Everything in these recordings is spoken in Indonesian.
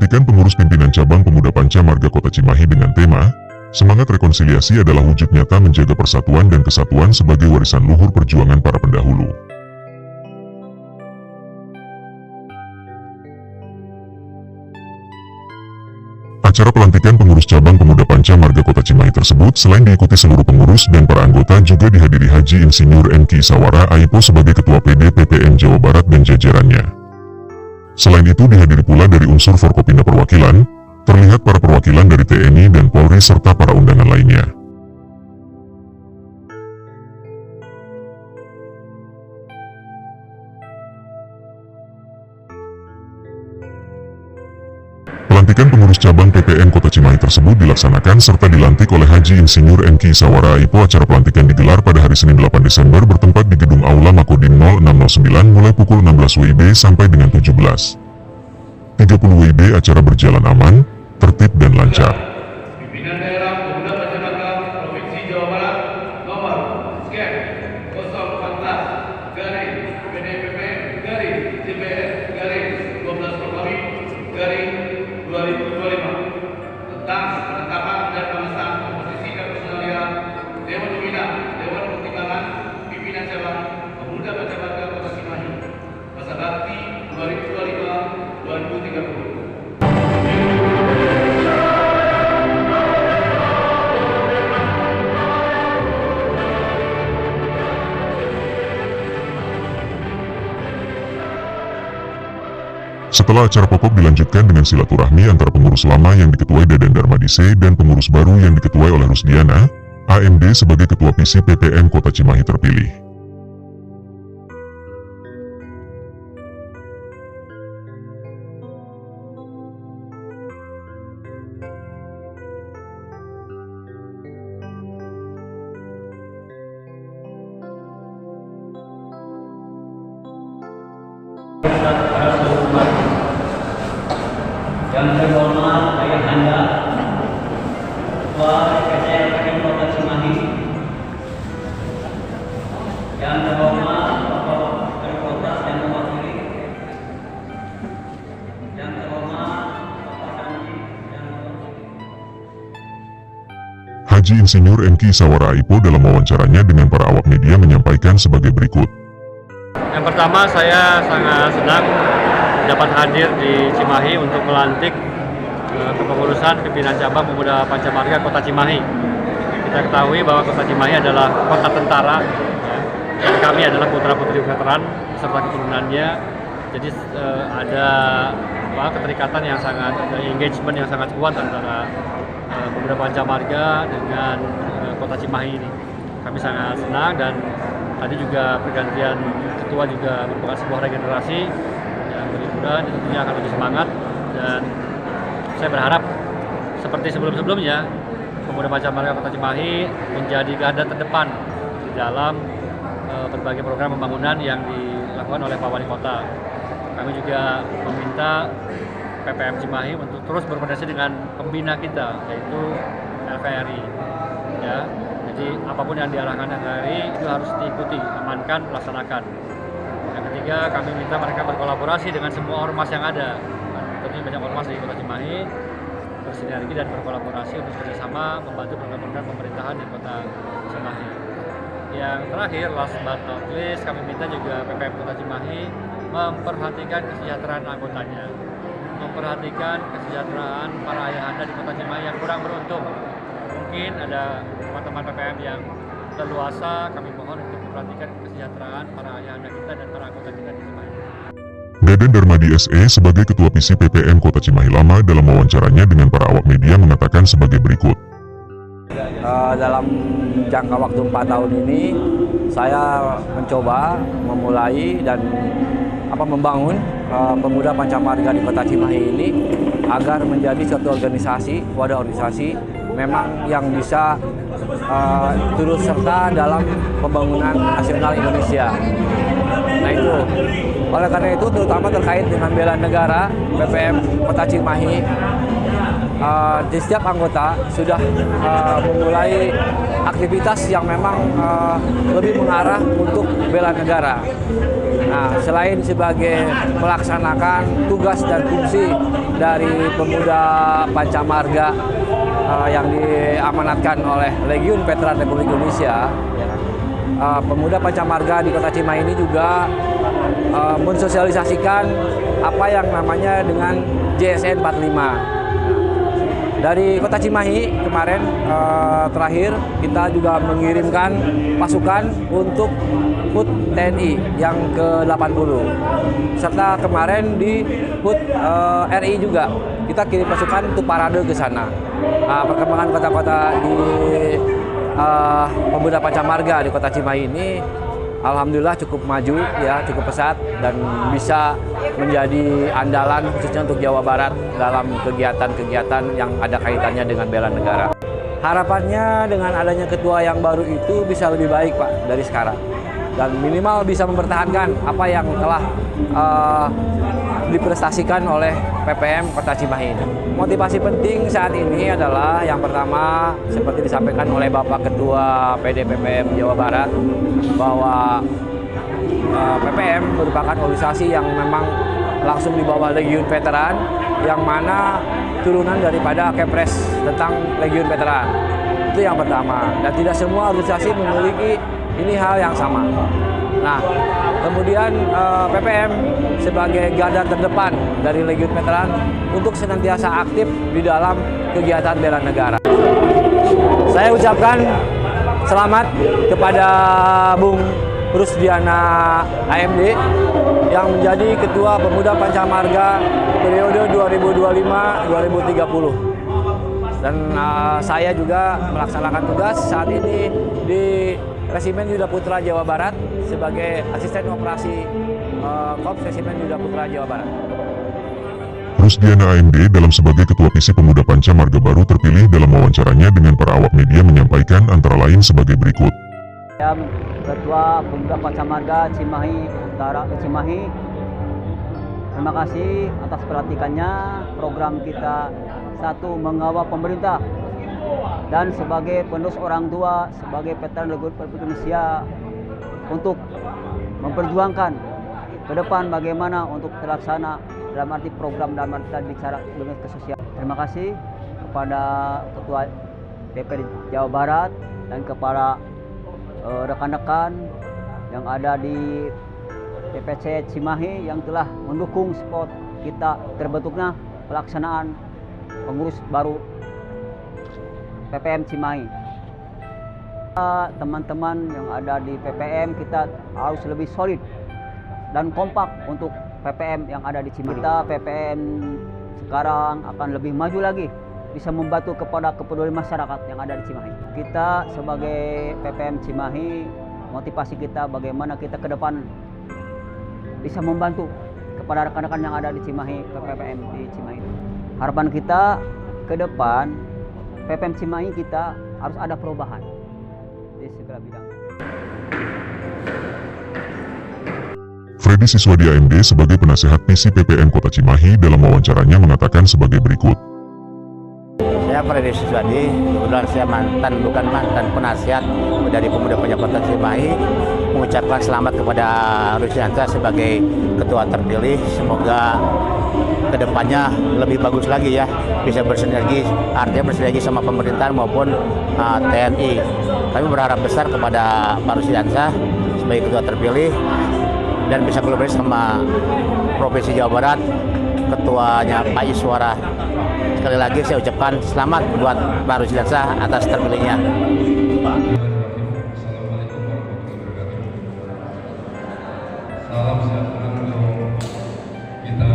Pelantikan pengurus pimpinan cabang Pemuda Panca Marga Kota Cimahi dengan tema Semangat Rekonsiliasi adalah wujud nyata menjaga persatuan dan kesatuan sebagai warisan luhur perjuangan para pendahulu. Acara pelantikan pengurus cabang Pemuda Panca Marga Kota Cimahi tersebut selain diikuti seluruh pengurus dan para anggota juga dihadiri Haji Insinyur Enki Sawara Aipo sebagai Ketua PD PPM Jawa Barat dan jajarannya. Selain itu dihadiri pula dari unsur Forkopimda perwakilan, terlihat para perwakilan dari TNI dan Polri serta para undangan lainnya. Pelantikan pengurus cabang PPM Kota Cimahi tersebut dilaksanakan serta dilantik oleh Haji Insinyur Enki Sawara Aipo. Acara pelantikan digelar pada hari Senin 8 Desember bertempat di Gedung Aula Makodim 0609 mulai pukul 16 WIB sampai dengan 17.30 WIB. Acara berjalan aman, tertib dan lancar. Pimpinan Daerah Pemuda Panca Marga Provinsi Jawa Barat nomor sekian 014 garing PDPPM garing CPS garing 12 Romawi garing 2025 tentang penetapan dan pengesahan komposisi dan personalia Dewan Pembina Dewan Pertimbangan Pimpinan Cabang Pemuda Panca Marga Kota Cimahi masa bakti 2025-2030. Setelah acara pokok dilanjutkan dengan silaturahmi antara pengurus lama yang diketuai Deden Darmadise dan pengurus baru yang diketuai oleh Rusdiana, AMD sebagai Ketua PISI PPM Kota Cimahi terpilih. Yang terhormat ayah anda, Ketua PPM Kota Cimahi, yang terhormat Bapak Wali Kota dan mewakili, yang terhormat Bapak Sanji dan mewakili. Haji Insinyur Enki Sawara Aipo dalam wawancaranya dengan para awak media menyampaikan sebagai berikut. Yang pertama, saya sangat senang dapat hadir di Cimahi untuk melantik kepengurusan pimpinan cabang Pemuda Panca Marga Kota Cimahi. Kita ketahui bahwa Kota Cimahi adalah kota tentara, dan kami adalah putra-putri veteran serta keturunannya. Jadi ada keterikatan yang sangat, engagement yang sangat kuat antara Pemuda Panca Marga dengan Kota Cimahi ini. Kami sangat senang, dan tadi juga pergantian ketua juga merupakan sebuah regenerasi yang lebih muda, tentunya akan lebih semangat, dan saya berharap seperti sebelum-sebelumnya Pemuda Panca Marga Kota Cimahi menjadi garda terdepan di dalam berbagai program pembangunan yang dilakukan oleh Pak Wali Kota. Kami juga meminta PPM Cimahi untuk terus berkoordinasi dengan pembina kita, yaitu LVRI. Ya, jadi apapun yang diarahkan LVRI itu harus diikuti, amankan, laksanakan. Yang ketiga, kami minta mereka berkolaborasi dengan semua ormas yang ada. Tentunya banyak ormas di Kota Cimahi, bersinergi dan berkolaborasi untuk bersama membantu program-program pemerintahan di Kota Cimahi. Yang terakhir, last but not least, kami minta juga PPM Kota Cimahi memperhatikan kesejahteraan anggotanya, memperhatikan kesejahteraan para ayahanda di Kota Cimahi yang kurang beruntung. Mungkin ada teman-teman PPM yang leluasa, kami mohon untuk memperhatikan kesejahteraan para ayahanda kita dan para anggota kita di Cimahi. Deden Darmadi SE sebagai Ketua PISI PPM Kota Cimahi Lama dalam wawancaranya dengan para awak media mengatakan sebagai berikut. Dalam jangka waktu 4 tahun ini, saya mencoba memulai dan membangun Pemuda Panca Marga di Kota Cimahi ini agar menjadi suatu organisasi, wadah organisasi memang yang bisa turut serta dalam pembangunan nasional Indonesia. Nah itu, oleh karena itu terutama terkait dengan bela negara, PPM Kota Cimahi di setiap anggota sudah memulai aktivitas yang memang lebih mengarah untuk bela negara. Nah, selain sebagai melaksanakan tugas dan fungsi dari pemuda Pancamarga yang diamanatkan oleh Legiun Veteran Republik Indonesia, pemuda Pancamarga di Kota Cimahi ini juga mensosialisasikan apa yang namanya dengan JSN 45. Dari Kota Cimahi kemarin terakhir kita juga mengirimkan pasukan untuk HUT TNI yang ke-80. Serta kemarin di HUT RI juga kita kirim pasukan untuk parade ke sana. Nah, perkembangan kota-kota di pemuda Pancamarga di Kota Cimahi ini alhamdulillah cukup maju ya, cukup pesat dan bisa menjadi andalan khususnya untuk Jawa Barat dalam kegiatan-kegiatan yang ada kaitannya dengan bela negara. Harapannya dengan adanya ketua yang baru itu bisa lebih baik Pak dari sekarang dan minimal bisa mempertahankan apa yang telah diprestasikan oleh PPM Kota Cimahi. Motivasi penting saat ini adalah yang pertama seperti disampaikan oleh Bapak Ketua PD PPM Jawa Barat bahwa PPM merupakan organisasi yang memang langsung di bawah Legiun Veteran yang mana turunan daripada Kepres tentang Legiun Veteran. Itu yang pertama dan tidak semua organisasi memiliki ini hal yang sama. Nah, kemudian PPM sebagai garda terdepan dari Legiun Veteran untuk senantiasa aktif di dalam kegiatan bela negara. Saya ucapkan selamat kepada Bung Rusdiana AMD yang menjadi Ketua Pemuda Pancamarga periode 2025-2030. Dan saya juga melaksanakan tugas saat ini di Resimen Yuda Putra Jawa Barat sebagai asisten operasi Korps Resimen Yuda Putra Jawa Barat. Rusdiana AMD dalam sebagai Ketua PC Pemuda Pancamarga baru terpilih dalam wawancaranya dengan para awak media menyampaikan antara lain sebagai berikut. Saya Ketua Pemuda Pancamarga Cimahi Utara Cimahi. Terima kasih atas perhatikannya program kita satu mengawal pemerintah dan sebagai penerus orang tua sebagai veteran Legiun Republik Indonesia untuk memperjuangkan ke depan bagaimana untuk terlaksana dalam arti program dalam arti bicara dengan kesosial. Terima kasih kepada Ketua DPD Jawa Barat dan kepada rekan-rekan yang ada di PPC Cimahi yang telah mendukung support kita terbentuknya pelaksanaan pengurus baru PPM Cimahi. Teman-teman yang ada di PPM kita harus lebih solid dan kompak untuk PPM yang ada di Cimahi. Kita PPM sekarang akan lebih maju lagi, bisa membantu kepada kepedulian masyarakat yang ada di Cimahi. Kita sebagai PPM Cimahi, motivasi kita bagaimana kita ke depan bisa membantu kepada rekan-rekan yang ada di Cimahi, ke PPM di Cimahi. Harapan kita ke depan PPM Cimahi kita harus ada perubahan di segala bidang. Freddy Siswadi AMD sebagai penasehat PC PPM Kota Cimahi dalam wawancaranya mengatakan sebagai berikut. Saya Freddy Siswadi, kebetulan saya bukan mantan penasihat dari Pemuda Kota Cimahi, mengucapkan selamat kepada Rusdiana sebagai ketua terpilih. Semoga kedepannya lebih bagus lagi ya, bisa bersinergi, artinya bersinergi sama pemerintahan maupun TNI. Kami berharap besar kepada Pak Rusdiana sebagai ketua terpilih dan bisa kolaborasi sama Provinsi Jawa Barat, ketuanya Pak Iswara. Sekali lagi saya ucapkan selamat buat Pak Rusdiana atas terpilihnya. Salam sejahtera untuk kita.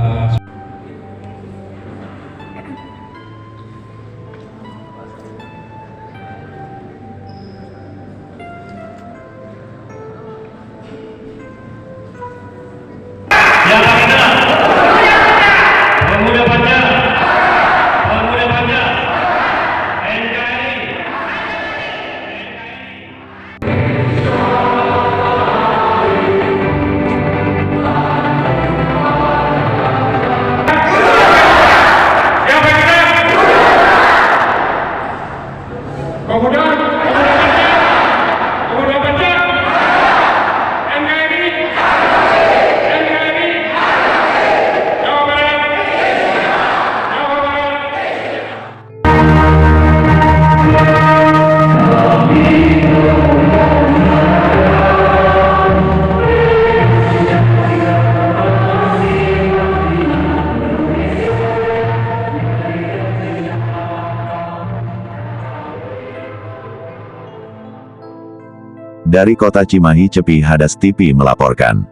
Dari Kota Cimahi, Cepi Hadas TV melaporkan.